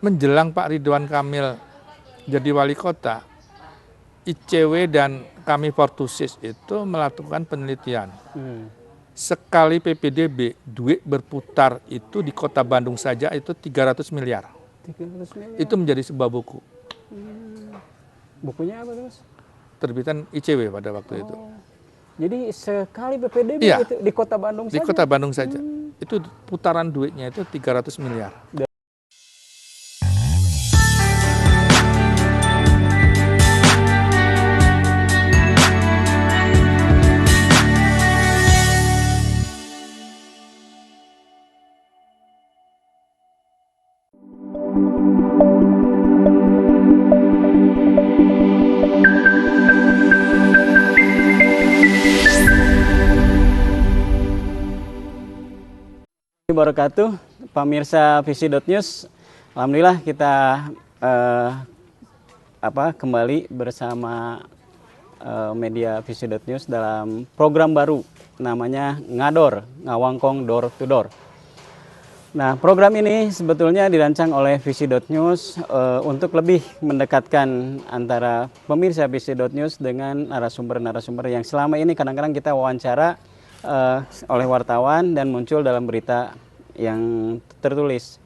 menjelang Pak Ridwan Kamil jadi wali kota, ICW dan kami Fortusis itu melakukan penelitian. Sekali PPDB, duit berputar itu di kota Bandung saja itu 300 miliar. 300 miliar. Itu menjadi sebuah buku. Bukunya apa Mas? Terbitan ICW pada waktu itu. Jadi sekali PPDB Iya, itu di kota Bandung di saja? kota Bandung saja. Itu putaran duitnya itu 300 miliar. Wabarakatuh, pemirsa Visi.News. Alhamdulillah kita kembali bersama media Visi.News dalam program baru namanya Ngador, Ngawangkong Door to Door. Nah, program ini sebetulnya dirancang oleh Visi.News untuk lebih mendekatkan antara pemirsa Visi.News dengan narasumber-narasumber yang selama ini kadang-kadang kita wawancara oleh wartawan dan muncul dalam berita yang tertulis.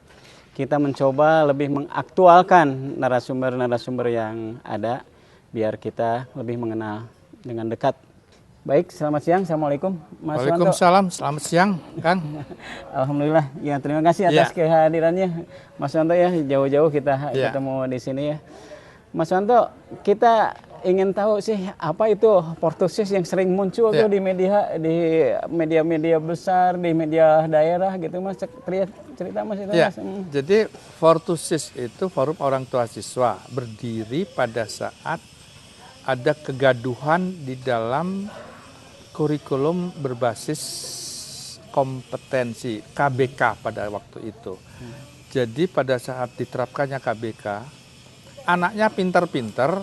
Kita mencoba lebih mengaktualkan narasumber-narasumber yang ada biar kita lebih mengenal dengan dekat. Baik, selamat siang. Assalamualaikum Mas Wanto. Waalaikumsalam, selamat siang Kang. Alhamdulillah, ya terima kasih atas kehadirannya Mas Wanto ya, jauh-jauh kita ketemu di sini ya. Mas Wanto, kita ingin tahu sih apa itu Fortusis yang sering muncul tuh di media besar, di media daerah gitu Mas, cerita Mas itu Mas. Jadi Fortusis itu Forum Orang Tua Siswa, berdiri pada saat ada kegaduhan di dalam kurikulum berbasis kompetensi KBK pada waktu itu. Jadi pada saat diterapkannya KBK, anaknya pinter-pinter,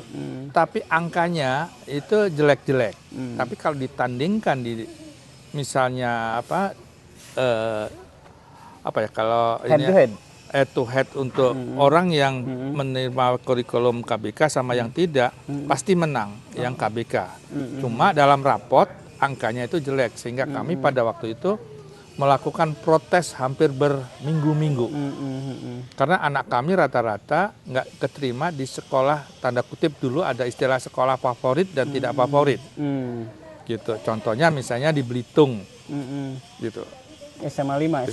tapi angkanya itu jelek-jelek. Tapi kalau ditandingkan di misalnya kalau head to head untuk orang yang menerima kurikulum KBK sama yang tidak, pasti menang yang KBK. Cuma dalam rapot angkanya itu jelek, sehingga kami pada waktu itu melakukan protes hampir berminggu-minggu. Karena anak kami rata-rata nggak keterima di sekolah, tanda kutip dulu ada istilah sekolah favorit dan tidak favorit. Gitu. Contohnya misalnya di Belitung. Gitu. SMA 5,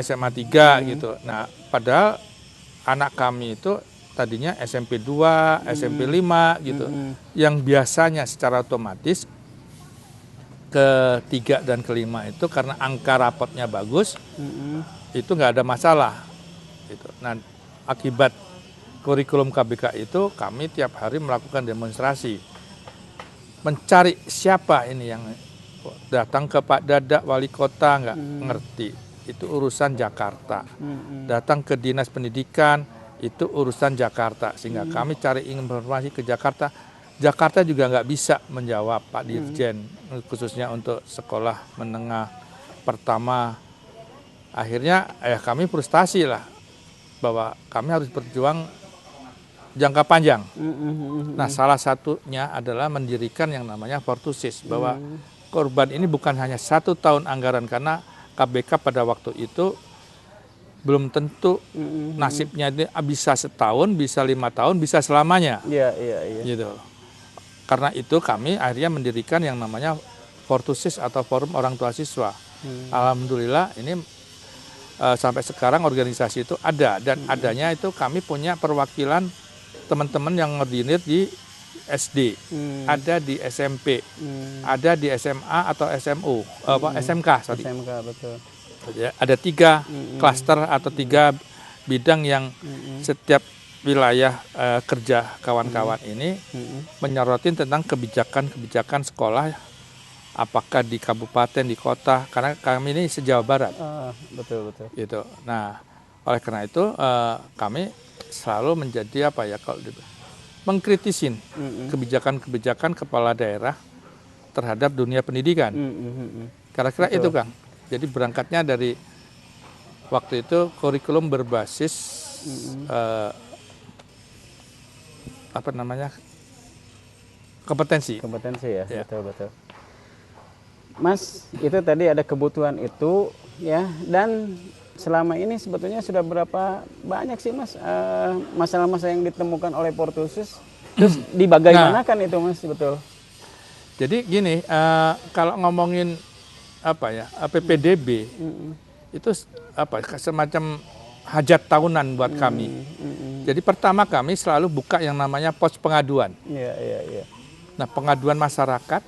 SMA 3 gitu. Nah, padahal anak kami itu tadinya SMP 2, SMP 5 gitu. Yang biasanya secara otomatis ketiga dan kelima itu karena angka rapotnya bagus, itu nggak ada masalah. Gitu. Nah, akibat kurikulum KBK itu kami tiap hari melakukan demonstrasi, mencari siapa ini yang datang ke Pak Dadak wali kota nggak ngerti, itu urusan Jakarta. Datang ke dinas pendidikan itu urusan Jakarta, sehingga kami cari informasi ke Jakarta. Jakarta juga nggak bisa menjawab Pak Dirjen, khususnya untuk sekolah menengah pertama. Akhirnya kami frustasi lah, bahwa kami harus berjuang jangka panjang. Nah, salah satunya adalah mendirikan yang namanya Fortusis, bahwa korban ini bukan hanya 1 tahun anggaran, karena KBK pada waktu itu belum tentu nasibnya bisa setahun, bisa 5 tahun, bisa selamanya. Iya. Gitu. Karena itu kami akhirnya mendirikan yang namanya Fortusis atau Forum Orang Tua Siswa. Alhamdulillah ini sampai sekarang organisasi itu ada, dan adanya itu kami punya perwakilan teman-teman yang ngordinir di SD, ada di SMP, ada di SMA atau SMU, SMK, sorry. SMK, betul. Ada 3 klaster atau 3 bidang yang setiap wilayah kerja kawan-kawan ini menyorotin tentang kebijakan-kebijakan sekolah, apakah di kabupaten, di kota, karena kami ini se-Jawa Barat. Betul. Gitu. Nah, oleh karena itu kami selalu menjadi mengkritisin kebijakan-kebijakan kepala daerah terhadap dunia pendidikan. Kira-kira itu Kang. Jadi berangkatnya dari waktu itu kurikulum berbasis apa namanya, kompetensi. Kompetensi ya, Ya. betul. Mas, itu tadi ada kebutuhan itu ya, dan selama ini sebetulnya sudah berapa banyak sih Mas masalah-masalah yang ditemukan oleh Portusus, terus dibagaimanakan itu Mas, betul. Jadi gini, kalau ngomongin apa ya, PPDB itu apa, semacam hajat tahunan buat kami. Jadi pertama kami selalu buka yang namanya pos pengaduan. Iya. Nah, pengaduan masyarakat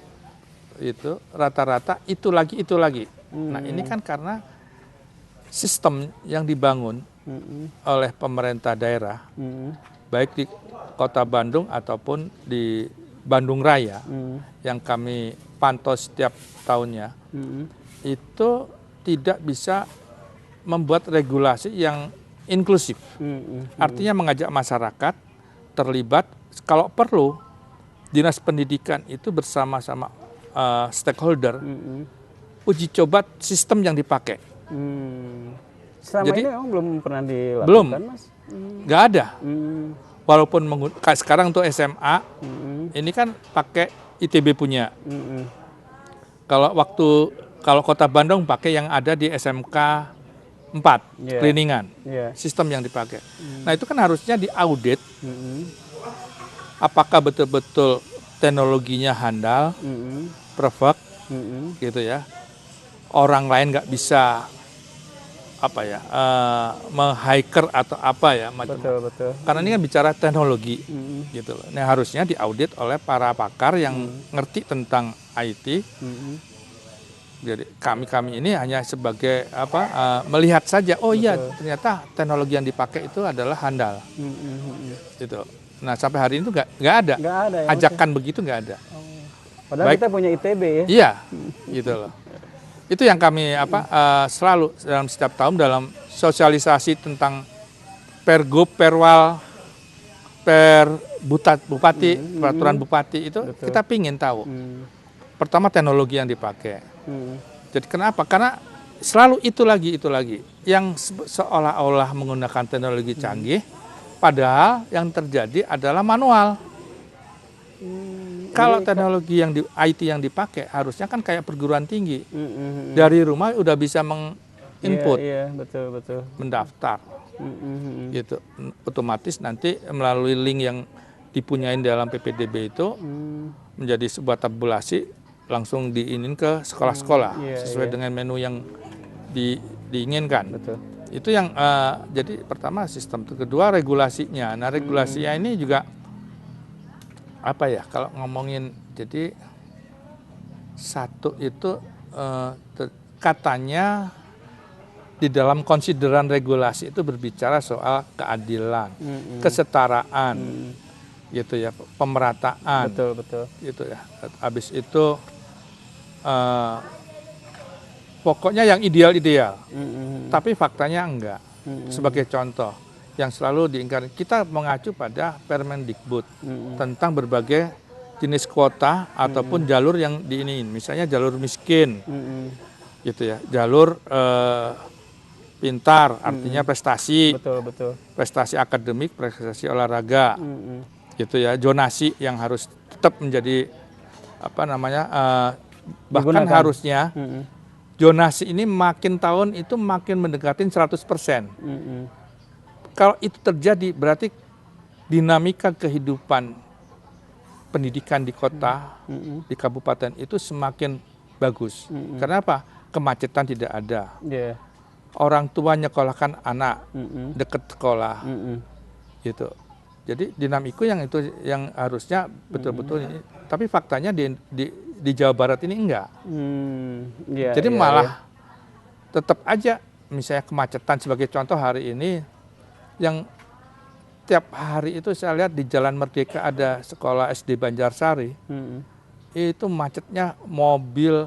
itu rata-rata itu lagi. Nah, ini kan karena sistem yang dibangun oleh pemerintah daerah, baik di Kota Bandung ataupun di Bandung Raya, yang kami pantau setiap tahunnya, itu tidak bisa membuat regulasi yang inklusif. Artinya mengajak masyarakat terlibat, kalau perlu Dinas Pendidikan itu bersama-sama stakeholder uji coba sistem yang dipakai. Selama Jadi, ini memang belum pernah dilakukan belum. Mas? Nggak ada. Walaupun kayak sekarang tuh SMA, ini kan pakai ITB punya. Kalau Kota Bandung pakai yang ada di SMK 4, Cleaningan, sistem yang dipakai. Nah, itu kan harusnya diaudit, apakah betul-betul teknologinya handal, perfect, gitu ya. Orang lain nggak bisa apa ya, meng-hacker atau apa ya, macam-macam. Betul. Karena ini kan bicara teknologi, gitu loh. Nah, harusnya diaudit oleh para pakar yang ngerti tentang IT. Jadi kami ini hanya sebagai melihat saja. Oh iya, ternyata teknologi yang dipakai itu adalah handal. Gitu. Nah, sampai hari ini tuh nggak ada. Ya, ajakan begitu nggak ada. Padahal kita punya ITB ya. Iya, gitu loh. Itu yang kami selalu dalam setiap tahun dalam sosialisasi tentang Pergub, Perwal, Bupati, peraturan Bupati itu. Betul. Kita pingin tahu. Pertama teknologi yang dipakai. Jadi kenapa? Karena selalu itu lagi yang seolah-olah menggunakan teknologi canggih, padahal yang terjadi adalah manual. Kalau teknologi yang di IT yang dipakai harusnya kan kayak perguruan tinggi. Dari rumah udah bisa menginput, betul. mendaftar, gitu. Otomatis nanti melalui link yang dipunyain dalam PPDB itu menjadi sebuah tabulasi, langsung diinin ke sekolah-sekolah sesuai dengan menu yang diinginkan. Betul. Itu yang jadi pertama sistem. Kedua regulasinya. Nah, regulasinya ini juga apa ya, kalau ngomongin, jadi satu itu katanya di dalam konsideran regulasi itu berbicara soal keadilan, kesetaraan, gitu ya, pemerataan, betul, gitu ya. Habis itu pokoknya yang ideal, tapi faktanya enggak. Sebagai contoh yang selalu diingkari, kita mengacu pada Permendikbud tentang berbagai jenis kuota ataupun jalur yang diiniin, misalnya jalur miskin, gitu ya, jalur pintar, artinya prestasi, betul, prestasi akademik, prestasi olahraga, gitu ya, zonasi yang harus tetap menjadi apa namanya, bahkan harusnya zonasi ini makin tahun itu makin mendekatin 100%. Kalau itu terjadi berarti dinamika kehidupan pendidikan di kota, di kabupaten itu semakin bagus. Kenapa? Kemacetan tidak ada. Orang tua nyekolahkan anak dekat sekolah, gitu. Jadi dinamiku yang itu yang harusnya betul-betul ini. Tapi faktanya di Jawa Barat ini enggak. Jadi malah tetap aja, misalnya kemacetan sebagai contoh hari ini, yang tiap hari itu saya lihat di Jalan Merdeka ada sekolah SD Banjarsari, itu macetnya mobil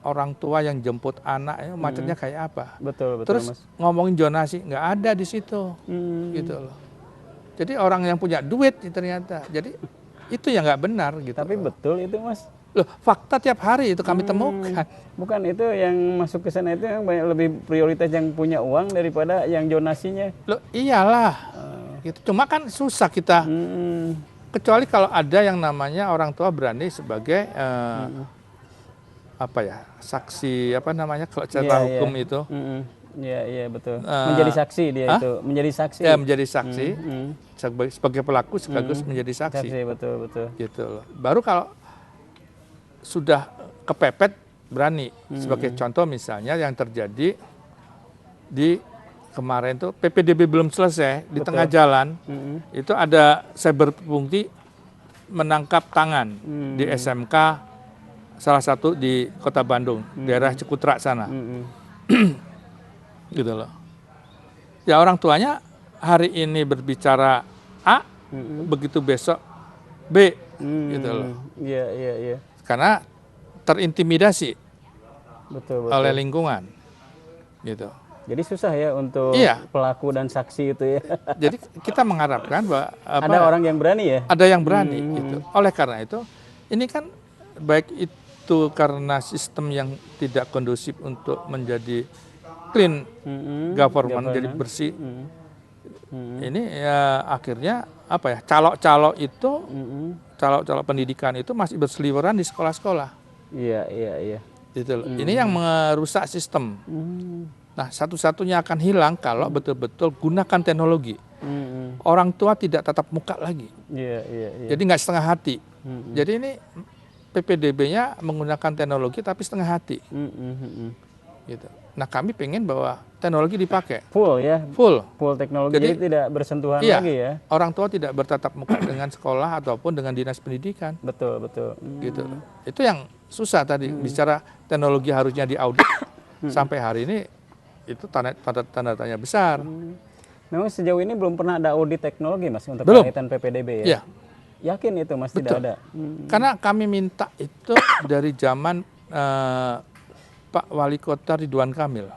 orang tua yang jemput anak, macetnya kayak apa? Betul, Terus Mas. ngomongin zonasi nggak ada di situ, gitu loh. Jadi orang yang punya duit ternyata, jadi itu yang nggak benar gitu. Tapi betul itu Mas, Loh, fakta tiap hari itu kami temukan. Bukan itu yang masuk ke sana itu yang banyak lebih prioritas yang punya uang daripada yang zonasinya. Loh, iyalah. Gitu. Cuma kan susah kita. Kecuali kalau ada yang namanya orang tua berani sebagai apa ya, saksi apa namanya kalau cara hukum itu. Iya betul. Menjadi saksi dia itu, menjadi saksi. Ya, menjadi saksi. Sebagai pelaku sekaligus menjadi saksi. Betul. Gitu loh. Baru kalau sudah kepepet berani. Sebagai contoh misalnya yang terjadi di kemarin tuh PPDB belum selesai di tengah jalan. Itu ada cyber pungki menangkap tangan di SMK salah satu di Kota Bandung, daerah Cikutra sana. Gitu loh. Ya orang tuanya hari ini berbicara A, begitu besok B, gitu loh. Iya. Karena terintimidasi Betul. oleh lingkungan, gitu. Jadi susah ya untuk pelaku dan saksi itu ya. Jadi kita mengharapkan bahwa ada orang yang berani ya. Ada yang berani, gitu. Oleh karena itu, ini kan baik itu karena sistem yang tidak kondusif untuk menjadi clean government, jadi bersih. Ini ya akhirnya apa ya, calok-calok itu, calok-calok pendidikan itu masih berseliweran di sekolah-sekolah. Iya. Gitu loh. Ini yang merusak sistem. Nah, satu-satunya akan hilang kalau betul-betul gunakan teknologi. Orang tua tidak tatap muka lagi. Iya. Jadi nggak setengah hati. Jadi ini PPDB-nya menggunakan teknologi tapi setengah hati. Gitu. Nah, kami pengen bahwa teknologi dipakai. Full ya. Full Teknologi, jadi tidak bersentuhan lagi ya. Orang tua tidak bertatap muka dengan sekolah ataupun dengan dinas pendidikan. Betul. Gitu. Itu yang susah tadi bicara teknologi harusnya diaudit. Sampai hari ini itu tanda tanya besar. Memang sejauh ini belum pernah ada audit teknologi Mas untuk kaitan PPDB ya. Iya. Yakin itu Mas tidak ada. Karena kami minta itu dari zaman Pak Wali Kota Ridwan Kamil.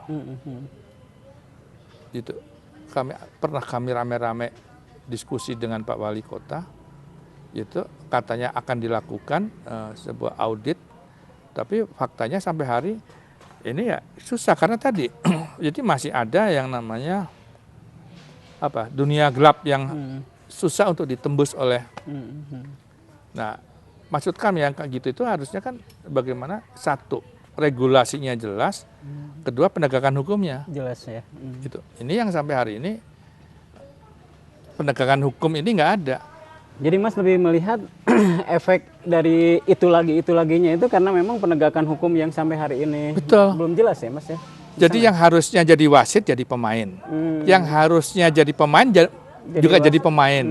Gitu. Kami rame-rame diskusi dengan Pak Wali Kota. Itu katanya akan dilakukan sebuah audit, tapi faktanya sampai hari ini ya susah karena tadi jadi masih ada yang namanya apa, dunia gelap yang susah untuk ditembus oleh. Nah, maksud kami yang kayak gitu itu harusnya kan bagaimana, satu, regulasinya jelas, kedua penegakan hukumnya jelas ya. gitu. Ini yang sampai hari ini penegakan hukum ini nggak ada. Jadi Mas lebih melihat efek dari itu laginya itu karena memang penegakan hukum yang sampai hari ini belum jelas ya Mas ya. Jadi yang harusnya jadi wasit jadi pemain, yang harusnya jadi pemain juga jadi pemain,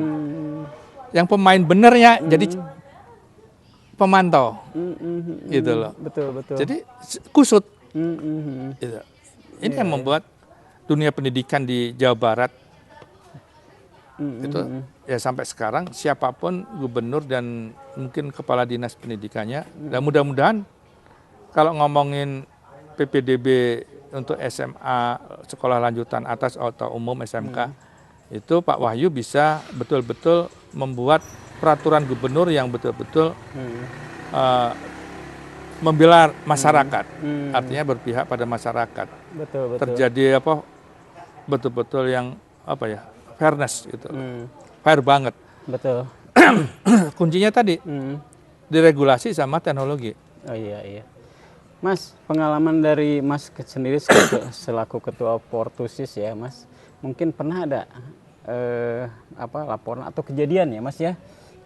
yang pemain benernya jadi pemantau, gitu loh. Betul. Jadi kusut. Gitu. Ini yang membuat dunia pendidikan di Jawa Barat itu ya sampai sekarang siapapun gubernur dan mungkin kepala dinas pendidikannya, dan mudah-mudahan kalau ngomongin PPDB untuk SMA sekolah lanjutan atas atau umum SMK itu Pak Wahyu bisa betul-betul membuat peraturan gubernur yang betul-betul membela masyarakat, artinya berpihak pada masyarakat. Betul. Terjadi apa betul-betul yang apa ya, fairness gitu, fair banget. Betul. Kuncinya tadi diregulasi sama teknologi. Oh iya. Mas, pengalaman dari Mas sendiri selaku ketua Portusis ya Mas, mungkin pernah ada laporan atau kejadian ya Mas ya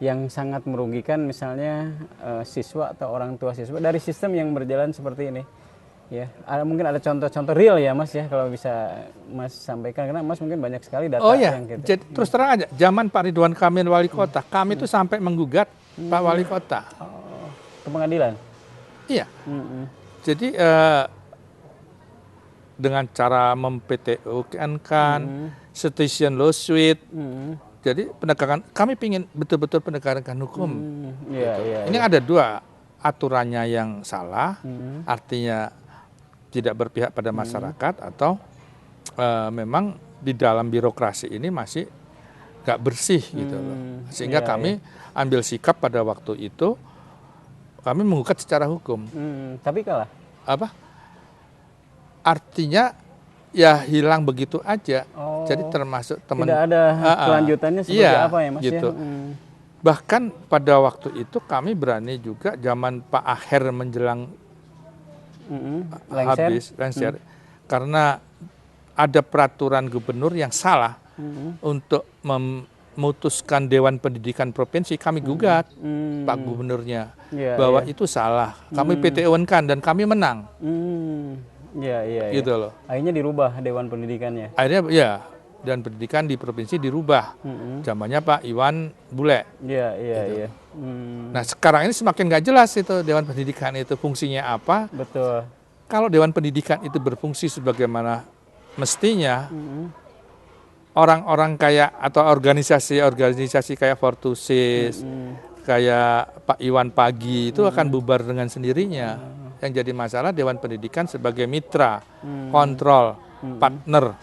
yang sangat merugikan misalnya siswa atau orang tua siswa dari sistem yang berjalan seperti ini ya. Mungkin ada contoh-contoh real ya Mas ya, kalau bisa Mas sampaikan, karena Mas mungkin banyak sekali data yang gitu. Jadi terus terang aja, zaman Pak Ridwan Kamil Wali Kota, kami itu sampai menggugat Pak Wali Kota ke pengadilan. Iya. Jadi dengan cara mem-PTU-kan, citizen lawsuit. Jadi penegakan, kami ingin betul-betul penegakan hukum. Ini ada dua, aturannya yang salah, artinya tidak berpihak pada masyarakat, atau memang di dalam birokrasi ini masih nggak bersih gitu loh. Sehingga kami ambil sikap pada waktu itu Kami menggugat secara hukum. Tapi kalah. Apa? Artinya ya hilang begitu aja. Oh, jadi termasuk teman. Tidak ada kelanjutannya seperti iya, apa ya Mas gitu. ya? Bahkan pada waktu itu kami berani juga zaman Pak Aher menjelang habis lengser, karena ada peraturan gubernur yang salah untuk memutuskan Dewan Pendidikan Provinsi, kami gugat Pak Gubernurnya bahwa itu salah. Kami PT-UN-kan dan kami menang. Iya. Gitu loh. Akhirnya dirubah Dewan Pendidikannya. Akhirnya ya, Dewan Pendidikan di provinsi dirubah. Zamannya Pak Iwan Bule. Iya. Nah sekarang ini semakin nggak jelas itu Dewan Pendidikan itu fungsinya apa. Betul. Kalau Dewan Pendidikan itu berfungsi sebagaimana mestinya, orang-orang kayak atau organisasi kayak Fortusis, kayak Pak Iwan Pagi itu akan bubar dengan sendirinya. Yang jadi masalah Dewan Pendidikan sebagai mitra, kontrol, partner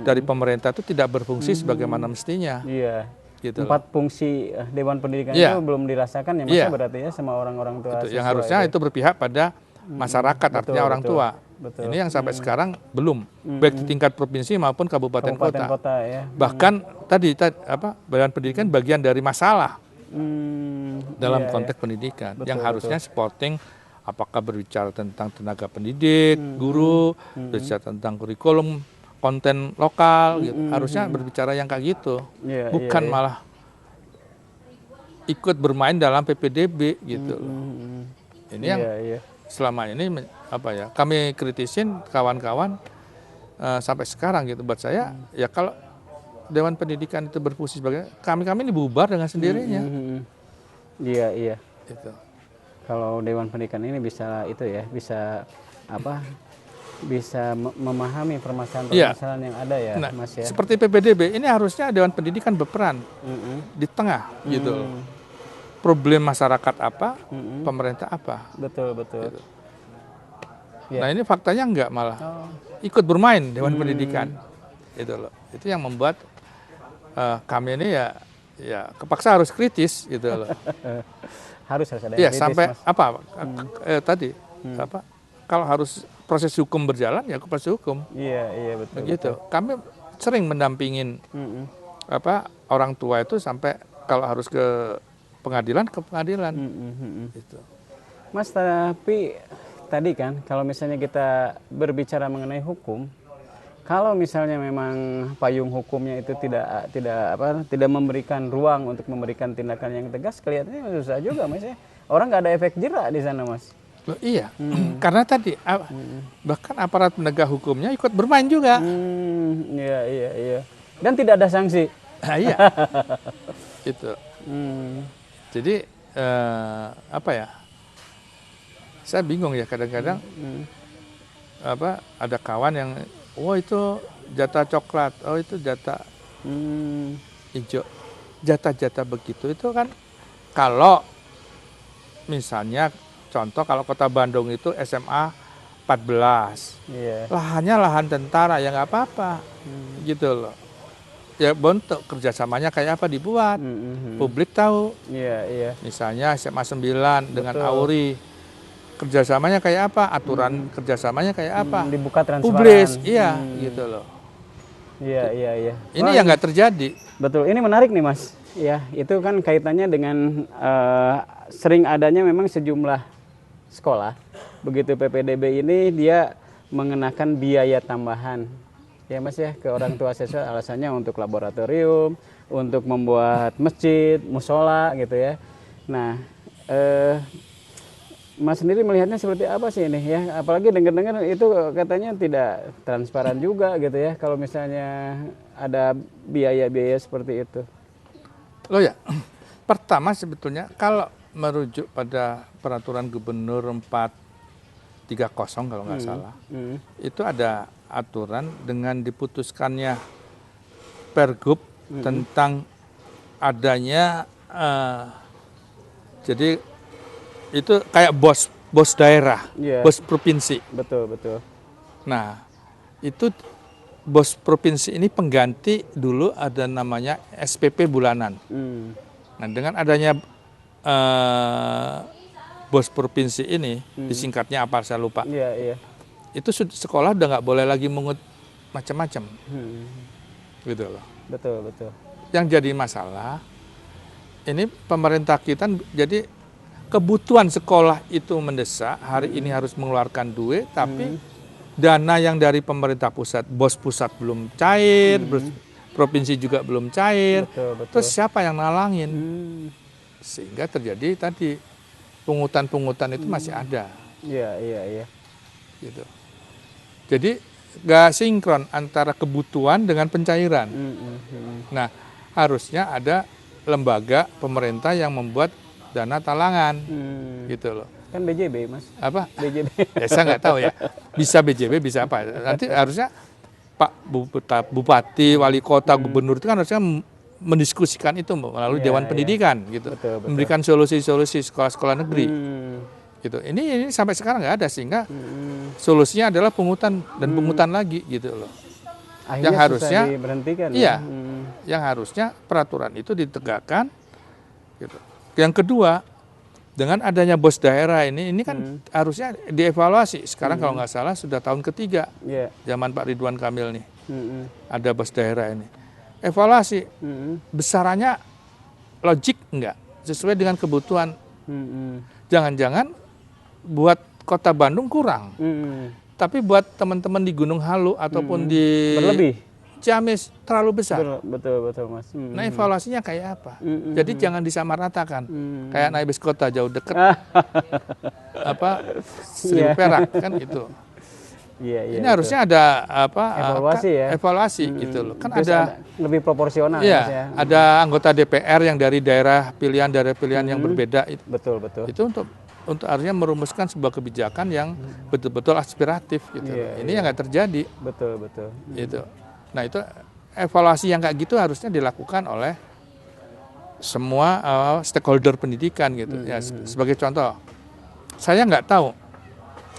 dari pemerintah itu tidak berfungsi sebagaimana mestinya. Iya. Gitu 4 fungsi Dewan Pendidikan itu belum dirasakan ya Mas, berarti ya sama orang-orang tua. Yang harusnya itu berpihak pada masyarakat, artinya orang tua. Betul. Ini yang sampai sekarang belum, baik di tingkat provinsi maupun kabupaten kota. Ya. Bahkan tadi Dewan Pendidikan bagian dari masalah dalam konteks pendidikan, yang harusnya supporting. Apakah berbicara tentang tenaga pendidik, guru, berbicara tentang kurikulum, konten lokal, gitu. Harusnya berbicara yang kayak gitu, bukan malah ikut bermain dalam PPDB gitu. Ini yang selama ini kami kritisin kawan-kawan sampai sekarang gitu. Buat saya ya kalau Dewan Pendidikan itu berfungsi sebagai kami ini bubar dengan sendirinya. Iya. Gitu. Kalau Dewan Pendidikan ini bisa bisa memahami permasalahan-permasalahan yang ada ya, Mas ya. Seperti PPDB ini harusnya Dewan Pendidikan berperan di tengah gitu. Problem masyarakat apa, pemerintah apa. Betul. Gitu. Nah ini faktanya enggak, malah ikut bermain Dewan Pendidikan. Itu loh. Itu yang membuat kami ini ya kepaksa harus kritis gitu loh. harus ada ya kritis, sampai Mas. Tadi kalau harus proses hukum berjalan ya ke proses hukum. Iya betul. Begitu. Kami sering mendampingin orang tua itu sampai kalau harus ke pengadilan gitu. Mas, tapi tadi kan kalau misalnya kita berbicara mengenai hukum, kalau misalnya memang payung hukumnya itu tidak memberikan ruang untuk memberikan tindakan yang tegas, kelihatannya susah juga Mas ya. Orang nggak ada efek jerak di sana Mas. Loh, iya, karena tadi bahkan aparat penegak hukumnya ikut bermain juga. Iya. Dan tidak ada sanksi. Iya. Itu. Jadi saya bingung ya kadang-kadang ada kawan yang itu jatah coklat, itu jatah hijau, jatah begitu itu kan kalau misalnya contoh kalau Kota Bandung itu SMA 14, lahannya lahan tentara ya nggak apa-apa, gitu loh. Ya bentuk kerjasamanya kayak apa dibuat, publik tahu. Misalnya SMA 9 dengan Auri, kerjasamanya kayak apa, aturan kerjasamanya kayak apa, dibuka transparan, publis, gitu loh. Iya. Ini yang nggak terjadi. Betul, ini menarik nih Mas. Ya, itu kan kaitannya dengan sering adanya memang sejumlah sekolah, begitu PPDB ini dia mengenakan biaya tambahan. Ya Mas ya, ke orang tua siswa alasannya untuk laboratorium, untuk membuat masjid, musola gitu ya. Nah, Mas sendiri melihatnya seperti apa sih ini ya? Apalagi dengar-dengar itu katanya tidak transparan juga gitu ya, kalau misalnya ada biaya-biaya seperti itu. Loh ya, pertama sebetulnya kalau merujuk pada peraturan Gubernur 430 kalau nggak salah, itu ada aturan dengan diputuskannya Pergub tentang adanya jadi itu kayak bos daerah, bos provinsi. Betul. Nah, itu bos provinsi ini pengganti dulu ada namanya SPP bulanan. Nah, dengan adanya BOS provinsi ini, disingkatnya apa saya lupa. Iya, iya. Itu sekolah udah nggak boleh lagi mengut macam-macam, gitu loh. Betul, betul. Yang jadi masalah, ini pemerintah kita jadi kebutuhan sekolah itu mendesak, hari ini harus mengeluarkan duit, tapi dana yang dari pemerintah pusat, BOS pusat belum cair, provinsi juga belum cair, Betul, betul. terus siapa yang nalangin? Sehingga terjadi tadi, pungutan-pungutan itu masih ada. Iya, iya, iya. Gitu. Jadi nggak sinkron antara kebutuhan dengan pencairan. Nah, harusnya ada lembaga pemerintah yang membuat dana talangan, gitu loh. Kan BJB, Mas. Apa? BJB. Ya, saya nggak tahu ya. Bisa BJB, bisa apa? Nanti harusnya Pak Bupati, Wali Kota, Gubernur itu kan harusnya mendiskusikan itu melalui Dewan Pendidikan, gitu. Betul, betul. Memberikan solusi-solusi sekolah-sekolah negeri. Gitu. Ini sampai sekarang nggak ada, sehingga solusinya adalah pungutan dan pungutan lagi, gitu loh. Akhirnya yang harusnya susah diberhentikan. iya, yang harusnya peraturan itu ditegakkan, gitu. Yang kedua, dengan adanya BOS daerah ini kan harusnya dievaluasi. Sekarang kalau nggak salah sudah tahun ketiga, zaman Pak Ridwan Kamil nih, ada BOS daerah ini. Evaluasi, besarannya logik nggak, sesuai dengan kebutuhan. Jangan-jangan buat Kota Bandung kurang, tapi buat teman-teman di Gunung Halu ataupun di berlebih, Ciamis terlalu besar. Betul, betul, Mas. Nah, evaluasinya kayak apa? Jadi jangan disamaratakan. Kayak naik bis kota jauh deket, apa 1.000 perak kan itu. Iya, iya. Ini harusnya ada apa? Evaluasi ya. Evaluasi gitu loh. Kan Terus ada lebih proporsional, iya, Mas, ya. ada anggota DPR yang dari daerah pilihan yang berbeda. Betul, betul. Itu untuk harusnya merumuskan sebuah kebijakan yang betul-betul aspiratif gitu. Ini yang nggak terjadi. Betul, betul. Gitu. Nah, itu evaluasi yang kayak gitu harusnya dilakukan oleh semua stakeholder pendidikan gitu. Ya, sebagai contoh, saya nggak tahu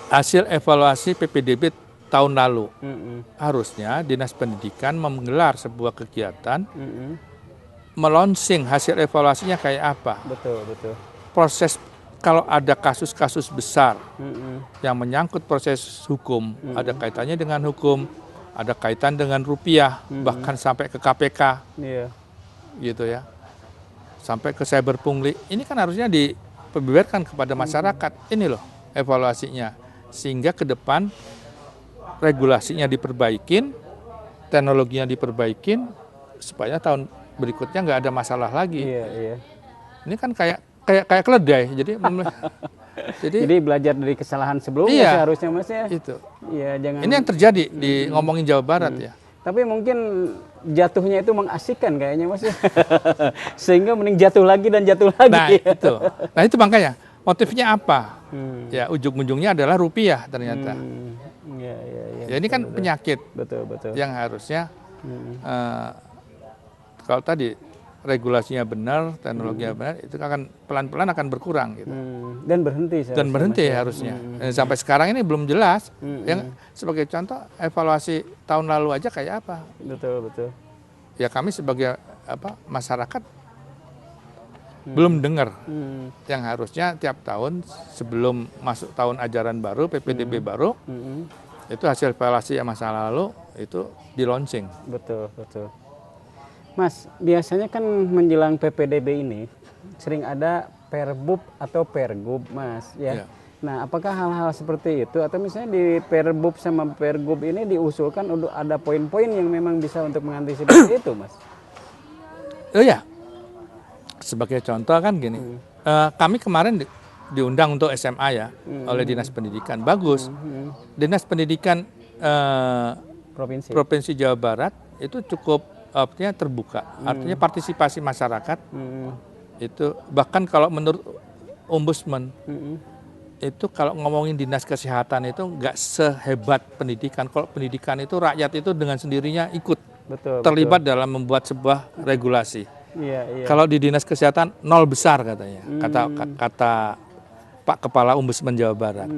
hasil evaluasi PPDB tahun lalu. Harusnya Dinas Pendidikan menggelar sebuah kegiatan, melonsing hasil evaluasinya kayak apa. Betul, betul. Proses kalau ada kasus-kasus besar yang menyangkut proses hukum, ada kaitannya dengan hukum, ada kaitan dengan rupiah, bahkan sampai ke KPK, gitu ya, sampai ke cyber pungli. Ini kan harusnya diperbiarkan kepada masyarakat. Ini loh evaluasinya, sehingga ke depan regulasinya diperbaikin, teknologinya diperbaikin, supaya tahun berikutnya nggak ada masalah lagi. Ini kan kayak keledai, jadi belajar dari kesalahan sebelumnya seharusnya, Mas, ya. Itu. Iya, jangan. Ini yang terjadi di ngomongin Jawa Barat ya. Tapi mungkin jatuhnya itu mengasihkan kayaknya, Mas, ya. Sehingga mending jatuh lagi dan jatuh lagi. Nah, itu. Nah, itu makanya motifnya apa? Ya, ujung-ujungnya adalah rupiah ternyata. Ya, ini kan penyakit. Betul. Yang harusnya kalau tadi regulasinya benar, teknologinya benar, itu akan pelan-pelan akan berkurang gitu. Dan berhenti Harusnya. Sampai sekarang ini belum jelas. Yang sebagai contoh evaluasi tahun lalu aja kayak apa? Betul. Ya, kami sebagai masyarakat belum dengar. Yang harusnya tiap tahun sebelum masuk tahun ajaran baru, PPDB baru, itu hasil evaluasi yang masa lalu itu di launching. Betul. Mas, biasanya kan menjelang PPDB ini sering ada Perbub atau Pergub, Mas, ya. Nah, apakah hal-hal seperti itu atau misalnya di Perbub sama Pergub ini diusulkan untuk ada poin-poin yang memang bisa untuk mengantisipasi itu, Mas? Oh ya, sebagai contoh kan gini, kami kemarin diundang untuk SMA ya oleh Dinas Pendidikan, bagus. Dinas Pendidikan Provinsi Jawa Barat itu cukup artinya terbuka, artinya partisipasi masyarakat itu, bahkan kalau menurut Ombudsman itu kalau ngomongin dinas kesehatan itu nggak sehebat pendidikan. Kalau pendidikan itu rakyat itu dengan sendirinya ikut terlibat dalam membuat sebuah regulasi. Kalau di dinas kesehatan nol besar katanya, kata Pak Kepala Ombudsman Jawa Barat.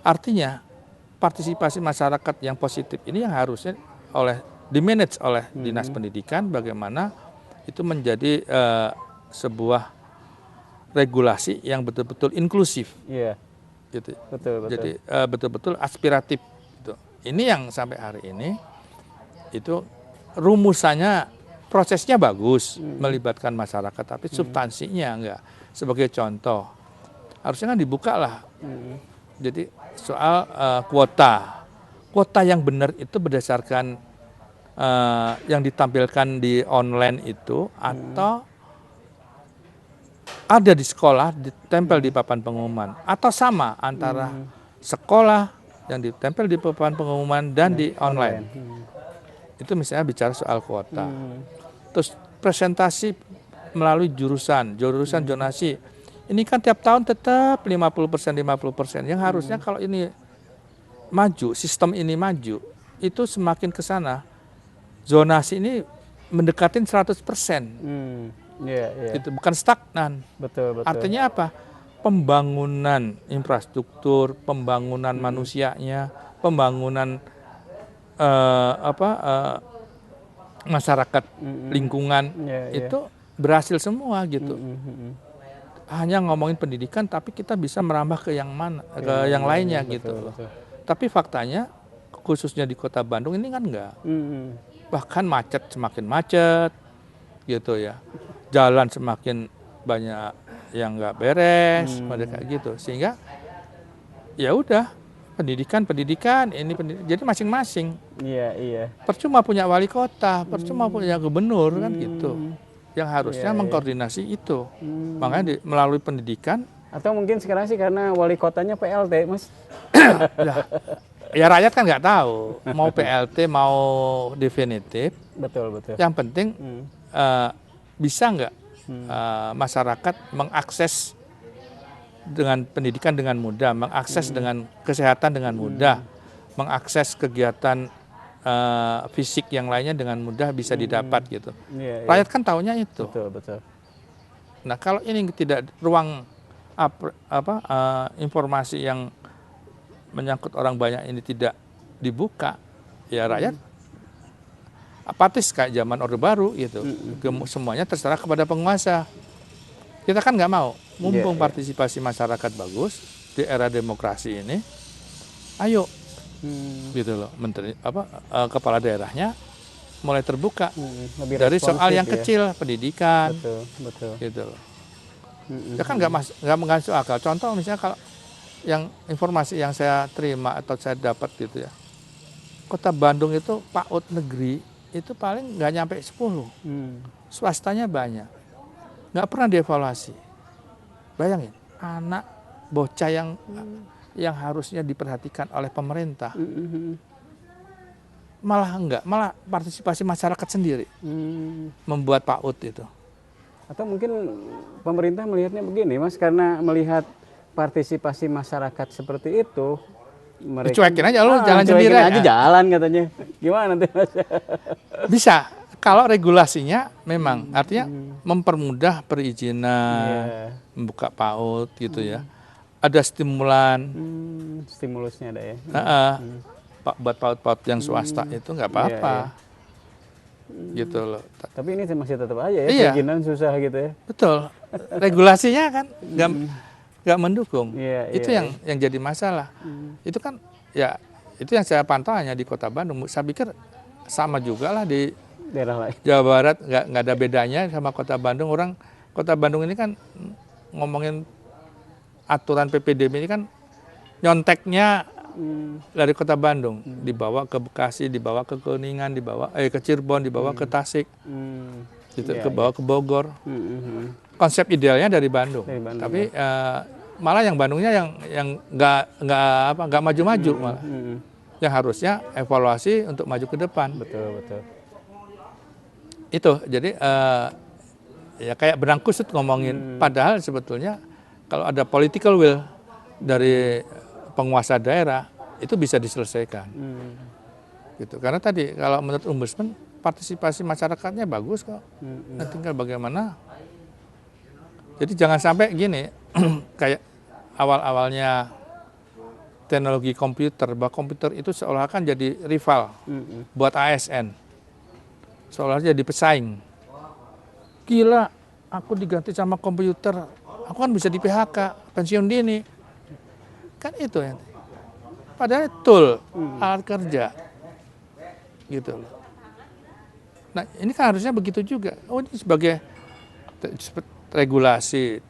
Artinya partisipasi masyarakat yang positif ini yang harusnya dimanage oleh Dinas Pendidikan, bagaimana itu menjadi sebuah regulasi yang betul-betul inklusif. Iya. Gitu. Betul. Jadi betul-betul aspiratif. Gitu. Ini yang sampai hari ini itu rumusannya, prosesnya bagus, melibatkan masyarakat, tapi substansinya enggak. Sebagai contoh, harusnya kan dibuka lah. Jadi soal kuota yang benar itu berdasarkan yang ditampilkan di online itu atau ada di sekolah ditempel di papan pengumuman, atau sama antara sekolah yang ditempel di papan pengumuman dan di online. Itu misalnya bicara soal kuota. Terus presentasi melalui jurusan zonasi. Ini kan tiap tahun tetap 50%. Yang harusnya kalau ini maju, sistem ini maju, itu semakin ke sana. Zonasi ini mendekatin 100%. Itu bukan stagnan. Betul. Artinya apa? Pembangunan infrastruktur, pembangunan manusianya, pembangunan masyarakat lingkungan itu berhasil semua gitu. Hanya ngomongin pendidikan, tapi kita bisa merambah ke yang mana, ke yang lainnya gitu. Betul. Tapi faktanya khususnya di Kota Bandung ini kan enggak. Bahkan semakin macet gitu ya. Jalan semakin banyak yang nggak beres, pada kayak gitu. Sehingga ya udah pendidikan ini jadi masing-masing. Iya. Percuma punya wali kota, percuma punya gubernur kan gitu. Yang harusnya mengkoordinasi itu. Makanya melalui pendidikan. Atau mungkin sekarang sih karena wali kotanya PLT, Mas. Ya rakyat kan nggak tahu mau PLT mau definitif. Betul. Yang penting bisa nggak masyarakat mengakses dengan pendidikan dengan mudah, mengakses dengan kesehatan dengan mudah, mengakses kegiatan fisik yang lainnya dengan mudah bisa didapat gitu. Rakyat kan taunya itu. Betul. Nah kalau ini tidak ruang informasi yang menyangkut orang banyak ini tidak dibuka, ya rakyat apatis kayak zaman Orde Baru gitu. Semuanya terserah kepada penguasa. Kita kan nggak mau. Mumpung partisipasi masyarakat bagus di era demokrasi ini, ayo gitu loh, menteri kepala daerahnya mulai terbuka dari soal yang kecil, pendidikan, betul. gitu loh. Ya kan nggak masuk akal. Contoh misalnya kalau yang informasi yang saya terima atau saya dapat gitu ya, Kota Bandung itu PAUD negeri itu paling nggak nyampe 10, swastanya banyak, nggak pernah dievaluasi. Bayangin, anak bocah yang harusnya diperhatikan oleh pemerintah, malah partisipasi masyarakat sendiri membuat PAUD itu. Atau mungkin pemerintah melihatnya begini, Mas, karena melihat partisipasi masyarakat seperti itu, mereka dicuekin aja, lu jalan sendiri aja. Jalan katanya. Gimana nanti, Mas? Bisa kalau regulasinya memang artinya mempermudah perizinan, membuka PAUD gitu ya. Ada stimulan, stimulusnya ada ya. Buat PAUD yang swasta itu nggak apa-apa. Gitu loh. Tapi ini masih tetap aja ya, perizinan susah gitu ya. Betul. Regulasinya kan nggak mendukung. Itu yang jadi masalah. Itu kan ya itu yang saya pantau hanya di Kota Bandung. Saya pikir sama juga lah di daerah lain. Jawa Barat, nggak ada bedanya sama Kota Bandung. Kota Bandung ini kan ngomongin aturan PPDB ini kan nyonteknya dari Kota Bandung, dibawa ke Bekasi, dibawa ke Kuningan, dibawa ke Cirebon, dibawa ke Tasik, gitu, bawa ke Bogor. Konsep idealnya dari Bandung. Tapi malah yang Bandungnya yang nggak maju-maju malah. Yang harusnya evaluasi untuk maju ke depan. Betul. Itu jadi ya kayak benang kusut ngomongin. Padahal sebetulnya kalau ada political will dari penguasa daerah itu bisa diselesaikan. Gitu. Karena tadi kalau menurut Ombudsman partisipasi masyarakatnya bagus kok. Nah, tinggal bagaimana. Jadi jangan sampai gini kayak awal-awalnya teknologi komputer, bahwa komputer itu seolah kan jadi rival buat ASN. Seolah jadi pesaing. Gila, aku diganti sama komputer, aku kan bisa di PHK, pensiun dini. Kan itu ya. Padahal tool, alat kerja. Gitu loh. Nah, ini kan harusnya begitu juga. Oh, ini sebagai regulasi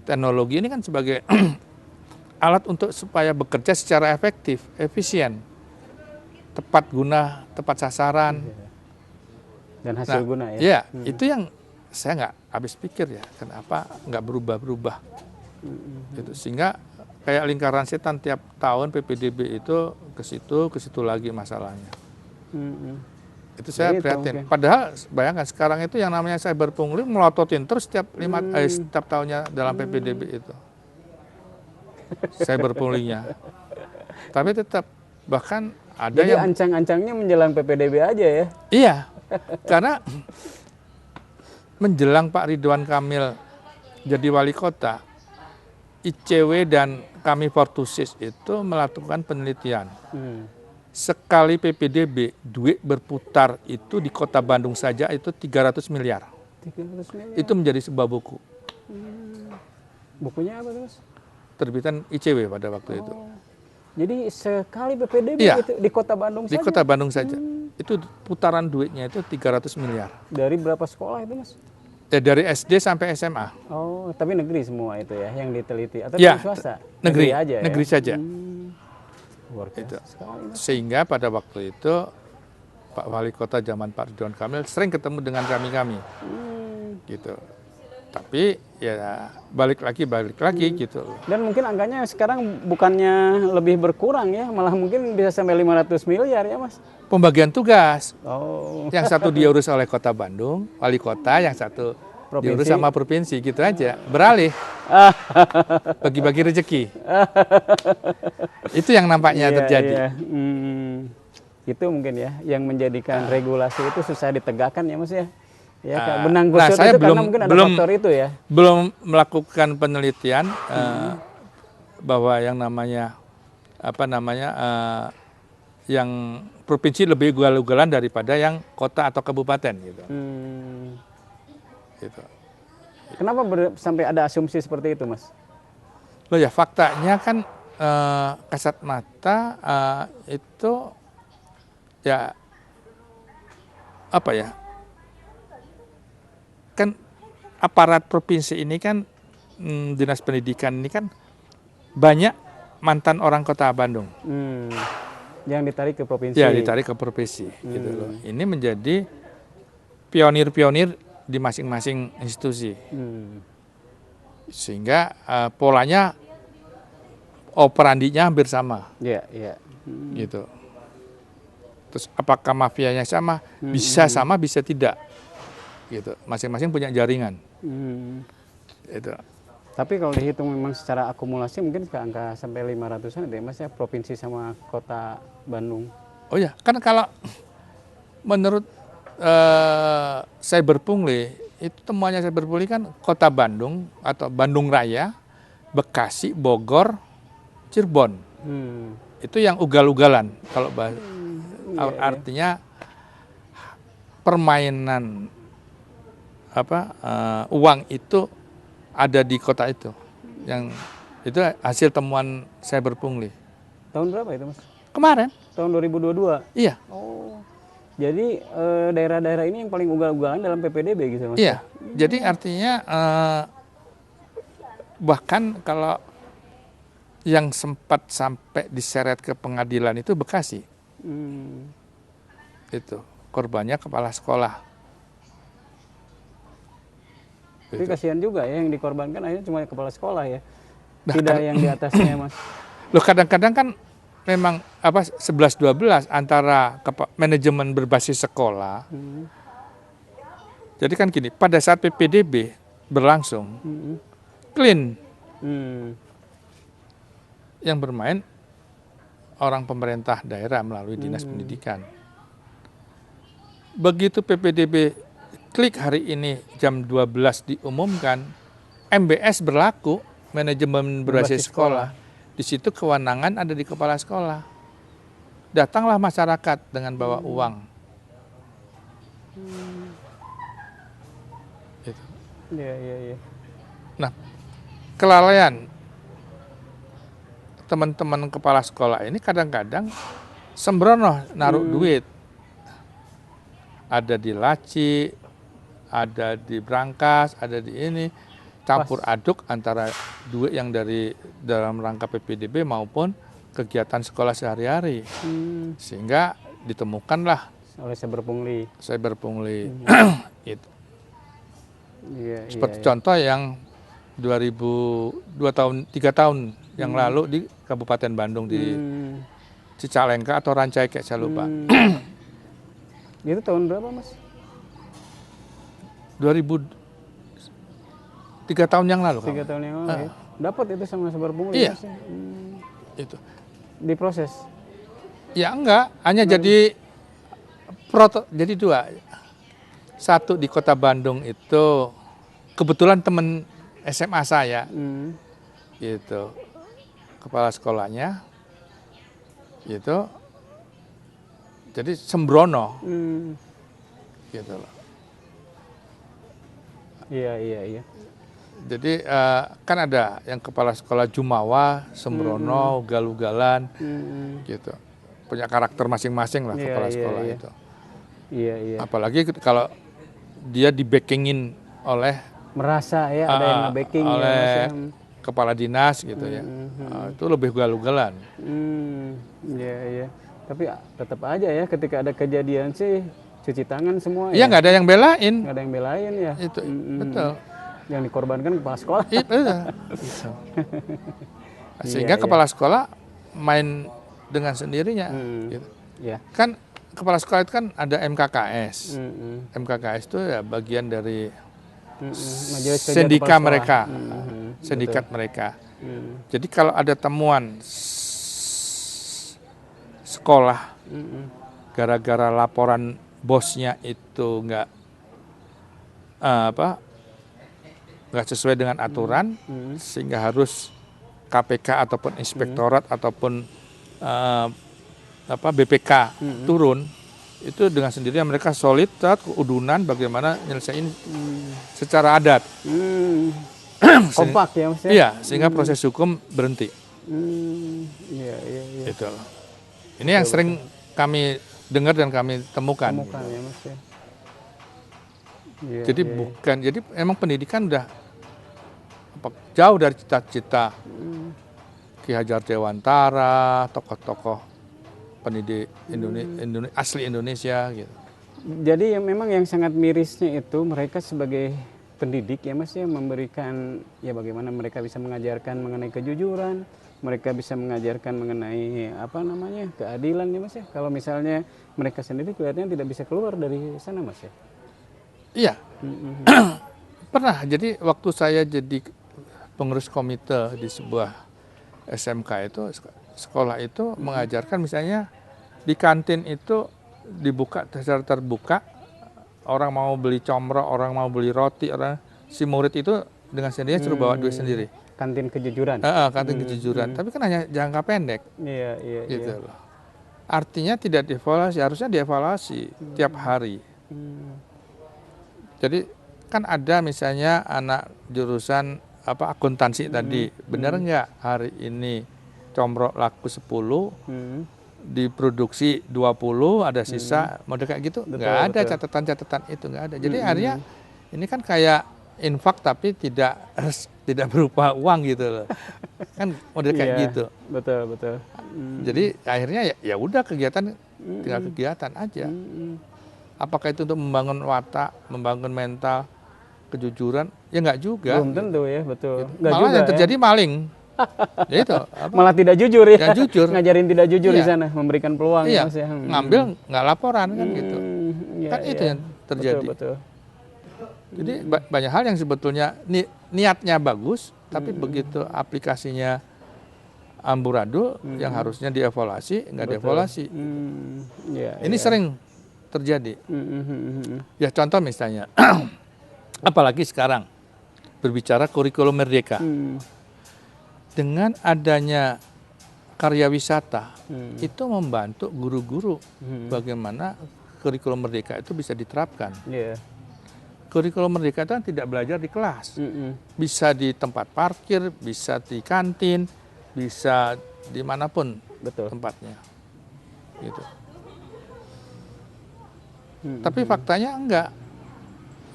teknologi ini kan sebagai alat untuk supaya bekerja secara efektif, efisien, tepat guna, tepat sasaran. Dan hasil guna ya. Iya, itu yang saya nggak habis pikir ya, kenapa nggak berubah-berubah. Gitu. Sehingga kayak lingkaran setan tiap tahun PPDB itu ke situ lagi masalahnya. Itu saya prihatin. Padahal bayangkan sekarang itu yang namanya cyber pungli melototin terus setiap tahunnya dalam PPDB itu. Cyber punglinya. Tapi tetap bahkan ada jadi yang ancang-ancangnya menjelang PPDB aja ya. Iya. Karena menjelang Pak Ridwan Kamil jadi wali kota, ICW dan kami Fortusis itu melakukan penelitian. Sekali PPDB, duit berputar itu di kota Bandung saja itu 300 miliar. 300 miliar. Itu menjadi sebuah buku. Bukunya apa Mas? Terbitan ICW pada waktu itu. Jadi sekali PPDB Iya, itu di kota Bandung saja? Di kota Bandung saja. Itu putaran duitnya itu 300 miliar. Dari berapa sekolah itu Mas? Ya, dari SD sampai SMA. Oh, tapi negeri semua itu ya yang diteliti atau Ya, swasta? negeri aja ya? negeri saja. Luar biasa sekali, Mas. Sehingga pada waktu itu Pak Wali Kota zaman Pak Ridwan Kamil sering ketemu dengan kami-kami. Gitu. Tapi ya balik lagi gitu. Dan mungkin angkanya sekarang bukannya lebih berkurang ya, malah mungkin bisa sampai 500 miliar ya Mas? Pembagian tugas. Oh. Yang satu diurus oleh Kota Bandung, wali kota, yang satu diurus sama provinsi, gitu aja. Beralih. Bagi-bagi rezeki. Itu yang nampaknya terjadi. Iya. Itu mungkin ya yang menjadikan regulasi itu susah ditegakkan ya Mas ya. Ya, benang kusut saya itu karena mungkin ada faktor itu ya. Belum melakukan penelitian bahwa yang namanya yang provinsi lebih ugal-ugalan daripada yang kota atau kabupaten gitu. Gitu. Kenapa sampai ada asumsi seperti itu, Mas? Loh ya, faktanya kan kasat mata itu ya apa ya? Kan aparat provinsi ini kan dinas pendidikan ini kan banyak mantan orang kota Bandung. Yang ditarik ke provinsi. Ya, ditarik ke provinsi gitu loh. Ini menjadi pionir-pionir di masing-masing institusi. Sehingga polanya operandinya hampir sama. Iya, iya. Gitu. Terus apakah mafianya sama? Bisa sama, bisa tidak. Gitu. Masing-masing punya jaringan. Gitu. Tapi kalau dihitung memang secara akumulasi mungkin ke angka sampai 500-an ya Mas ya, provinsi sama kota Bandung. Oh ya, kan kalau menurut cyber pungli, itu temuannya cyber pungli kan kota Bandung atau Bandung Raya, Bekasi, Bogor, Cirebon. Itu yang ugal-ugalan kalau artinya permainan uang itu ada di kota itu. Yang itu hasil temuan cyber pungli. Tahun berapa itu Mas? Kemarin. Tahun 2022? Iya. Oh. Jadi daerah-daerah ini yang paling ugal-ugalan dalam PPDB gitu Mas? Iya. Jadi artinya bahkan kalau yang sempat sampai diseret ke pengadilan itu Bekasi. Itu korbannya kepala sekolah. Tapi kasihan juga ya yang dikorbankan akhirnya cuma kepala sekolah ya. Tidak yang di atasnya Mas. Loh kadang-kadang kan memang 11-12 antara manajemen berbasis sekolah. Jadi kan gini, pada saat PPDB berlangsung, clean. Yang bermain orang pemerintah daerah melalui dinas pendidikan. Begitu PPDB klik hari ini jam 12 diumumkan, MBS berlaku, manajemen berbasis sekolah. Di situ kewenangan ada di kepala sekolah. Datanglah masyarakat dengan bawa uang. Iya, iya, iya. Nah, kelalaian teman-teman kepala sekolah ini kadang-kadang sembrono naruh duit. Ada di laci, ada di brankas, ada di ini, campur aduk antara duit yang dari dalam rangka PPDB maupun kegiatan sekolah sehari-hari. Sehingga ditemukanlah oleh cyber pungli. Itu. Iya, Seperti contoh yang 3 tahun yang lalu di Kabupaten Bandung di Cicalengka atau Rancaikek, saya lupa. Itu tahun berapa, Mas? 3 tahun yang lalu. 3 tahun yang lalu. Ya? Dapat itu sama cyber pungli. Iya. Mas, ya? Itu. Diproses. Ya enggak, hanya jadi jadi 2. Satu di Kota Bandung itu kebetulan teman SMA saya. Gitu. Kepala sekolahnya gitu. Jadi sembrono. Gitu loh. Iya. Jadi kan ada yang kepala sekolah Jumawa, sembrono, galugalan, gitu. Punya karakter masing-masing lah kepala sekolah itu. Iya. Apalagi kalau dia di-backingin oleh merasa ya ada yang nge-backing oleh ya, kepala dinas gitu ya. Itu lebih galugalan. Iya. Tapi tetap aja ya ketika ada kejadian sih cuci tangan semua. Iya, nggak ada yang belain. Nggak ada yang belain ya. Itu betul. Yang dikorbankan kepala sekolah. Gitu. Sehingga kepala sekolah main dengan sendirinya. Gitu. Ya. Kan kepala sekolah itu kan ada MKKS. MKKS itu ya bagian dari sendika mereka, sindikat mereka. Jadi kalau ada temuan sekolah gara-gara laporan bosnya itu nggak sesuai dengan aturan, sehingga harus KPK ataupun inspektorat ataupun BPK turun, itu dengan sendirinya mereka solid, keudunan bagaimana nyelesain secara adat. Kompak ya Mas. Iya, sehingga proses hukum berhenti. Iya. Itu loh. Ini yang sering kami dengar dan kami temukan. Ya Mas ya. Jadi jadi emang pendidikan udah jauh dari cita-cita Ki Hajar Dewantara, tokoh-tokoh pendidik asli Indonesia gitu. Jadi memang yang sangat mirisnya itu mereka sebagai pendidik ya Mas ya, memberikan ya bagaimana mereka bisa mengajarkan mengenai kejujuran, mereka bisa mengajarkan mengenai keadilan ya Mas ya. Kalau misalnya mereka sendiri kelihatannya tidak bisa keluar dari sana Mas ya. Iya. Pernah. Jadi waktu saya jadi pengurus komite di sebuah SMK itu, sekolah itu mengajarkan misalnya di kantin itu dibuka secara terbuka, orang mau beli comro, orang mau beli roti, si murid itu dengan sendirinya suruh bawa duit sendiri. Kantin kejujuran. Kantin kejujuran. Tapi kan hanya jangka pendek. Iya. Gitu loh. Artinya tidak dievaluasi, harusnya dievaluasi tiap hari. Jadi kan ada misalnya anak jurusan akuntansi tadi, benar nggak hari ini comro laku 10, diproduksi 20, ada sisa, model kayak gitu, nggak ada catatan-catatan itu, nggak ada. Jadi akhirnya ini kan kayak infak tapi tidak berupa uang gitu loh, kan model kayak gitu. Betul. Jadi akhirnya ya udah kegiatan tinggal kegiatan aja. Apakah itu untuk membangun watak, membangun mental, kejujuran? Ya nggak juga. Belum tentu ya, betul. Gitu. Malah yang terjadi maling. Ya itu. Malah tidak jujur ya. Ya jujur. Ngajarin tidak jujur di sana, memberikan peluang. Iya. Mas ya. Ngambil nggak laporan kan gitu. Kan itu yang terjadi. Betul. Jadi banyak hal yang sebetulnya niatnya bagus, tapi begitu aplikasinya amburadul, yang harusnya dievaluasi nggak dievaluasi. Ini sering terjadi. Ya contoh misalnya, apalagi sekarang berbicara kurikulum merdeka, dengan adanya karya wisata itu membantu guru-guru bagaimana kurikulum merdeka itu bisa diterapkan. kurikulum merdeka itu kan tidak belajar di kelas. Bisa di tempat parkir, bisa di kantin, bisa dimanapun tempatnya. Gitu. Tapi faktanya enggak.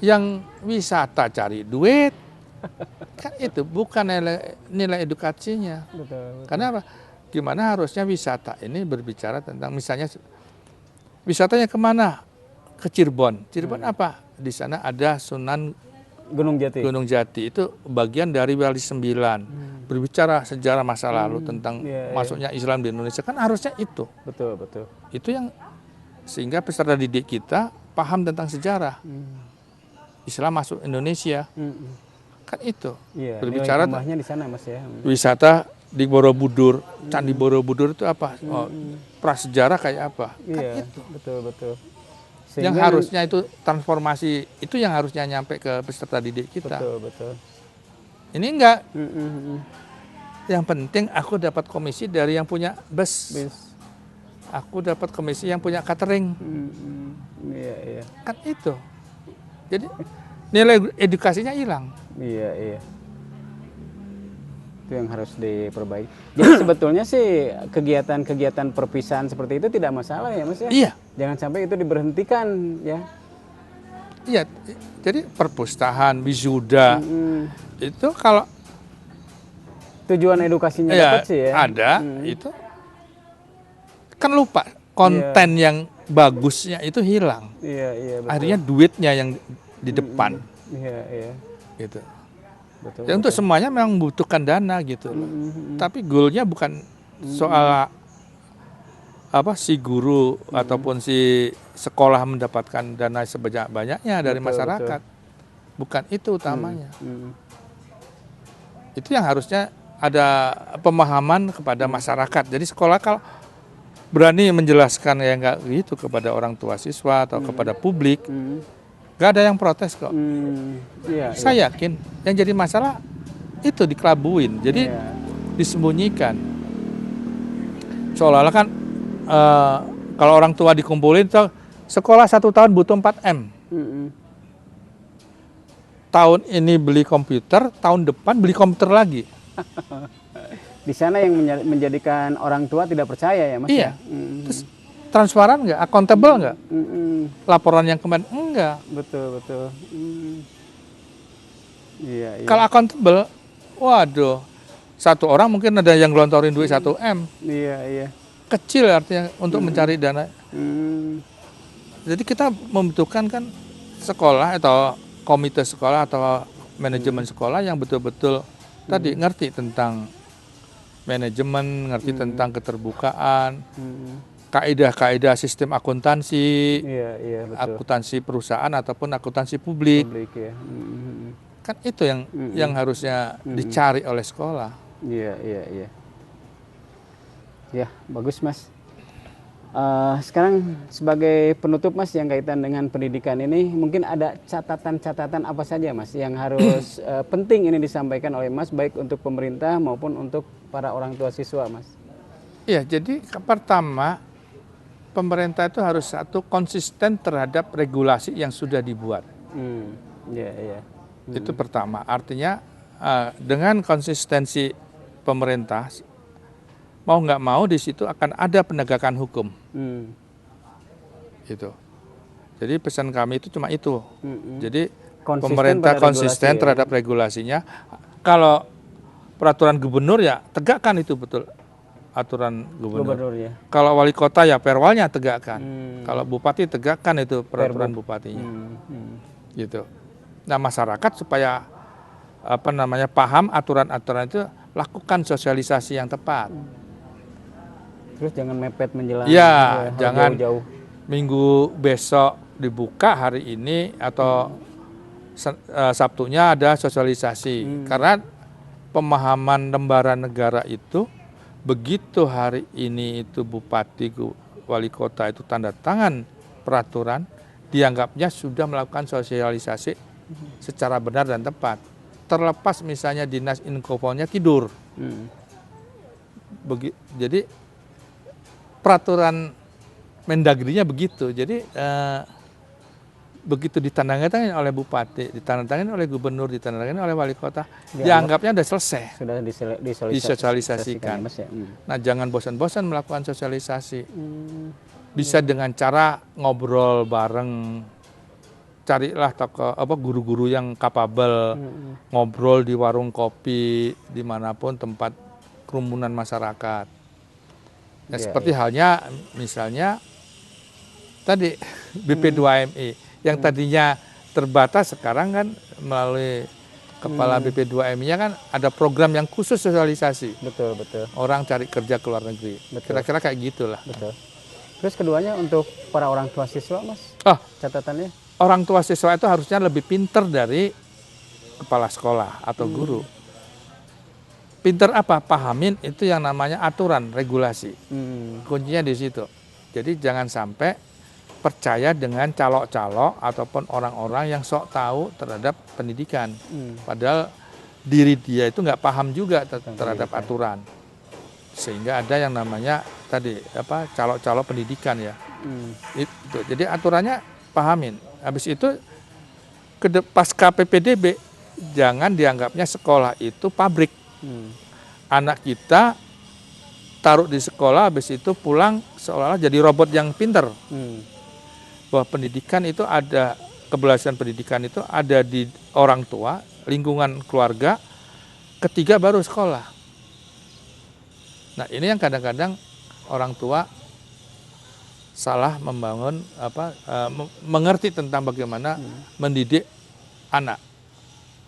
Yang wisata cari duit, kan itu bukan nilai edukasinya. Betul. Karena apa? Gimana harusnya wisata ini berbicara tentang misalnya wisatanya kemana? Ke Cirebon. Cirebon apa? Di sana ada Sunan Gunung Jati. Gunung Jati, itu bagian dari Wali Sembilan. Berbicara sejarah masa lalu tentang masuknya Islam di Indonesia, kan harusnya itu. Betul, betul. Itu yang sehingga peserta didik kita paham tentang sejarah. Islam masuk Indonesia. Kan itu. Iya, berbicara tambahnya di sana Mas ya. Wisata di Borobudur, Candi Borobudur itu apa? Prasejarah kayak apa? Kan Iya, itu. betul, betul. Yang harusnya itu transformasi, itu yang harusnya nyampe ke peserta didik kita. Betul, betul. Ini enggak. Yang penting aku dapat komisi dari yang punya bus. Aku dapat komisi yang punya catering. Iya, iya. Kan itu. Jadi nilai edukasinya hilang. Iya, iya. Itu yang harus diperbaiki. Jadi sebetulnya sih kegiatan-kegiatan perpisahan seperti itu tidak masalah ya Mas ya? Iya. Jangan sampai itu diberhentikan ya. Iya, jadi perpustakaan, wisuda, itu kalau tujuan edukasinya ya, dapat sih ya. ada, itu kan lupa konten yang bagusnya itu hilang. Iya, iya. Betul. Akhirnya duitnya yang di depan. Iya, iya. Gitu. Betul. Ya, untuk semuanya memang membutuhkan dana gitu. Tapi goalnya bukan soal apa si guru ataupun si sekolah mendapatkan dana sebanyak-banyaknya dari masyarakat. Bukan itu utamanya. Itu yang harusnya ada pemahaman kepada masyarakat. Jadi sekolah kalau berani menjelaskan ya nggak gitu kepada orang tua siswa atau kepada publik, nggak ada yang protes kok. Iya, Saya yakin yang jadi masalah itu dikelabuin, jadi disembunyikan. Seolah-olah kan kalau orang tua dikumpulin, sekolah 1 tahun butuh 4 M. Tahun ini beli komputer, tahun depan beli komputer lagi. Di sana yang menjadikan orang tua tidak percaya ya Mas? Iya. Ya? Terus transparan nggak? Akuntabel nggak? Laporan yang kemarin enggak. Betul, betul. Iya, iya. Kalau akuntabel, waduh, 1 orang mungkin ada yang gelontorin duit 1 M. Iya, iya. Kecil artinya untuk mencari dana. Jadi kita membutuhkan kan sekolah atau komite sekolah atau manajemen sekolah yang betul-betul tadi ngerti tentang manajemen, ngerti tentang keterbukaan, kaidah-kaidah sistem akuntansi, akuntansi perusahaan ataupun akuntansi publik. Ya. Kan itu yang harusnya dicari oleh sekolah. Iya, iya, iya. Ya, bagus Mas. Sekarang sebagai penutup Mas yang kaitan dengan pendidikan ini, mungkin ada catatan-catatan apa saja Mas yang harus penting ini disampaikan oleh Mas, baik untuk pemerintah maupun untuk para orang tua siswa Mas? Iya, jadi pertama pemerintah itu harus konsisten terhadap regulasi yang sudah dibuat. Iya, iya. Itu pertama, artinya dengan konsistensi pemerintah, mau nggak mau di situ akan ada penegakan hukum. Gitu. Jadi pesan kami itu cuma itu. Jadi pemerintah konsisten terhadap regulasinya. Kalau peraturan gubernur ya tegakkan itu betul aturan gubernur. Ya. Kalau wali kota ya perwalnya tegakkan. Kalau bupati tegakkan itu peraturan bupatinya. Gitu. Nah masyarakat supaya paham aturan-aturan itu, lakukan sosialisasi yang tepat. Terus jangan mepet menjelang. Ya, jangan jauh-jauh. Minggu besok dibuka, hari ini atau Sabtunya ada sosialisasi. Karena pemahaman lembaran negara itu begitu hari ini itu bupati, wali kota itu tanda tangan peraturan, dianggapnya sudah melakukan sosialisasi secara benar dan tepat. Terlepas misalnya dinas infonya tidur. Jadi peraturan Mendagrinya begitu. Jadi begitu ditandatangani oleh bupati, ditandatangani oleh gubernur, ditandatangani oleh wali kota, dianggapnya udah selesai. Sudah Disosialisasikan. ya, Mas ya. Nah, jangan bosan-bosan melakukan sosialisasi. Bisa dengan cara ngobrol bareng, carilah guru-guru yang kapabel, ngobrol di warung kopi, dimanapun tempat kerumunan masyarakat. Ya, seperti halnya misalnya tadi BP2MI yang tadinya terbatas, sekarang kan melalui kepala BP2MI-nya kan ada program yang khusus sosialisasi. Betul. Orang cari kerja ke luar negeri. Kira-kira kayak gitulah. Betul. Terus keduanya untuk para orang tua siswa, Mas, catatannya? Orang tua siswa itu harusnya lebih pinter dari kepala sekolah atau guru. Pinter apa? Pahamin itu yang namanya aturan, regulasi. Kuncinya di situ. Jadi jangan sampai percaya dengan calok-calok ataupun orang-orang yang sok tahu terhadap pendidikan. Padahal diri dia itu nggak paham juga terhadap aturan. Sehingga ada yang namanya tadi calok-calok pendidikan ya. Itu. Jadi aturannya pahamin. Habis itu pasca PPDB jangan dianggapnya sekolah itu pabrik. Anak kita taruh di sekolah, habis itu pulang seolah-olah jadi robot yang pinter. Bahwa pendidikan itu ada, keberhasilan pendidikan itu ada di orang tua, lingkungan keluarga, ketiga baru sekolah. Nah, ini yang kadang-kadang orang tua salah membangun mengerti tentang bagaimana mendidik anak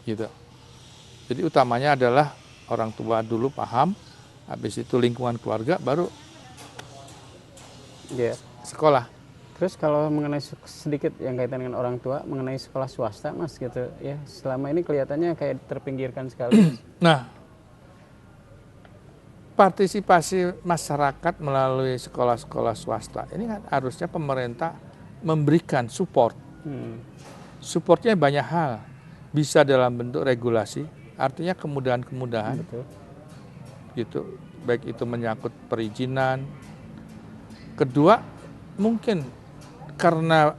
gitu. Jadi utamanya adalah orang tua dulu paham, habis itu lingkungan keluarga, baru sekolah. Terus kalau mengenai sedikit yang kaitan dengan orang tua, mengenai sekolah swasta, Mas, gitu ya, selama ini kelihatannya kayak terpinggirkan sekali. Nah, partisipasi masyarakat melalui sekolah-sekolah swasta ini kan harusnya pemerintah memberikan support. Supportnya banyak hal, bisa dalam bentuk regulasi, artinya kemudahan-kemudahan, gitu, baik itu menyangkut perizinan. Kedua, mungkin karena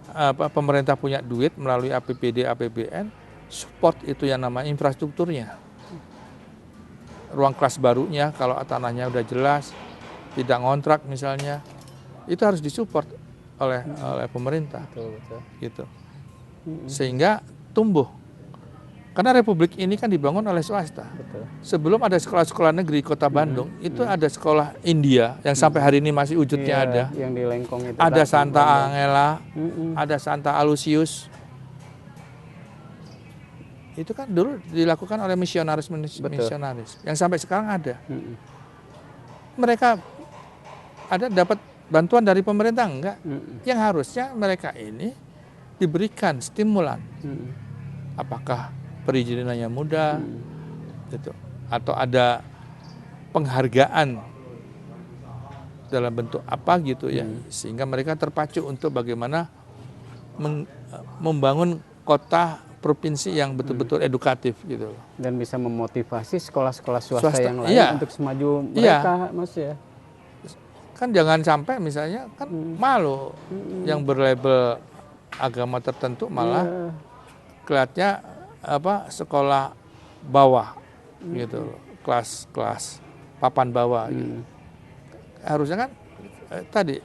pemerintah punya duit melalui APBD, APBN, support itu yang namanya infrastrukturnya. Ruang kelas barunya, kalau tanahnya udah jelas, tidak ngontrak misalnya, itu harus disupport oleh pemerintah. Gitu. Sehingga tumbuh. Karena Republik ini kan dibangun oleh swasta. Sebelum ada sekolah-sekolah negeri Kota Bandung, itu ada sekolah India yang sampai hari ini masih wujudnya ada. Yang di Lengkong itu. Ada Santa Angela, ada Santa Alusius. Itu kan dulu dilakukan oleh misionaris yang sampai sekarang ada. Mereka ada dapat bantuan dari pemerintah enggak? Yang harusnya mereka ini diberikan stimulan. Apakah perizinannya mudah, gitu, atau ada penghargaan dalam bentuk apa gitu ya, sehingga mereka terpacu untuk bagaimana membangun kota provinsi yang betul-betul edukatif gitu. Dan bisa memotivasi sekolah-sekolah swasta yang lain untuk semaju mereka, Mas ya. Kan jangan sampai misalnya kan malu yang berlabel agama tertentu malah kelihatannya sekolah bawah gitu, kelas papan bawah gitu. Harusnya kan tadi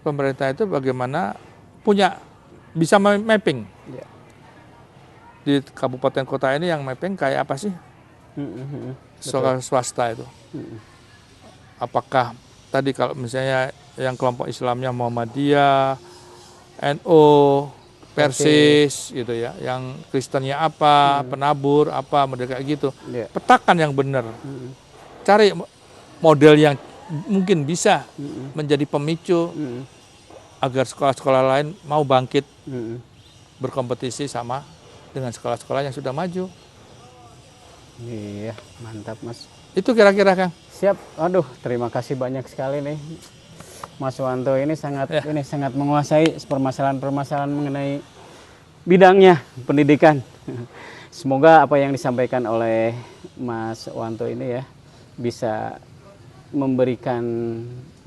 pemerintah itu bagaimana bisa mapping di kabupaten kota ini, yang mapping kayak apa sih sekolah swasta itu. Apakah tadi kalau misalnya yang kelompok Islamnya Muhammadiyah, NU, Persis gitu ya, yang Kristennya apa, penabur apa, model kayak gitu. Petakan yang benar. Cari model yang mungkin bisa menjadi pemicu agar sekolah-sekolah lain mau bangkit berkompetisi sama dengan sekolah-sekolah yang sudah maju. Iya, mantap, Mas. Itu kira-kira, Kang. Siap. Aduh, terima kasih banyak sekali nih. Mas Wanto ini sangat menguasai permasalahan-permasalahan mengenai bidangnya pendidikan. Semoga apa yang disampaikan oleh Mas Wanto ini ya bisa memberikan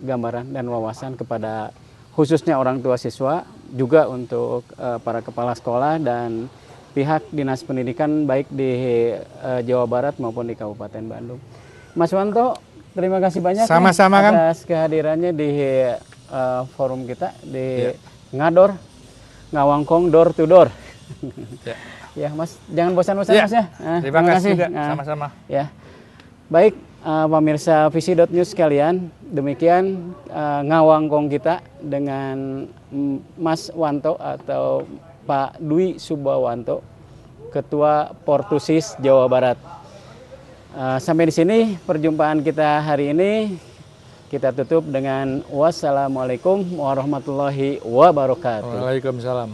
gambaran dan wawasan kepada khususnya orang tua siswa juga untuk para kepala sekolah dan pihak Dinas Pendidikan baik di Jawa Barat maupun di Kabupaten Bandung. Mas Wanto, terima kasih banyak Sama-sama, Kang. atas kehadirannya di forum kita di Ngador, Ngawangkong Door to Door. Ya. Ya, Mas, jangan bosan-bosan, Ya. Mas ya. Terima kasih juga, Nah, sama-sama. ya. Baik, pemirsa Visi.news sekalian, demikian Ngawangkong kita dengan Mas Wanto atau Pak Dwi Subbawanto, Ketua Portusis Jawa Barat. Sampai di sini perjumpaan kita hari ini. Kita tutup dengan wassalamualaikum warahmatullahi wabarakatuh. Waalaikumsalam.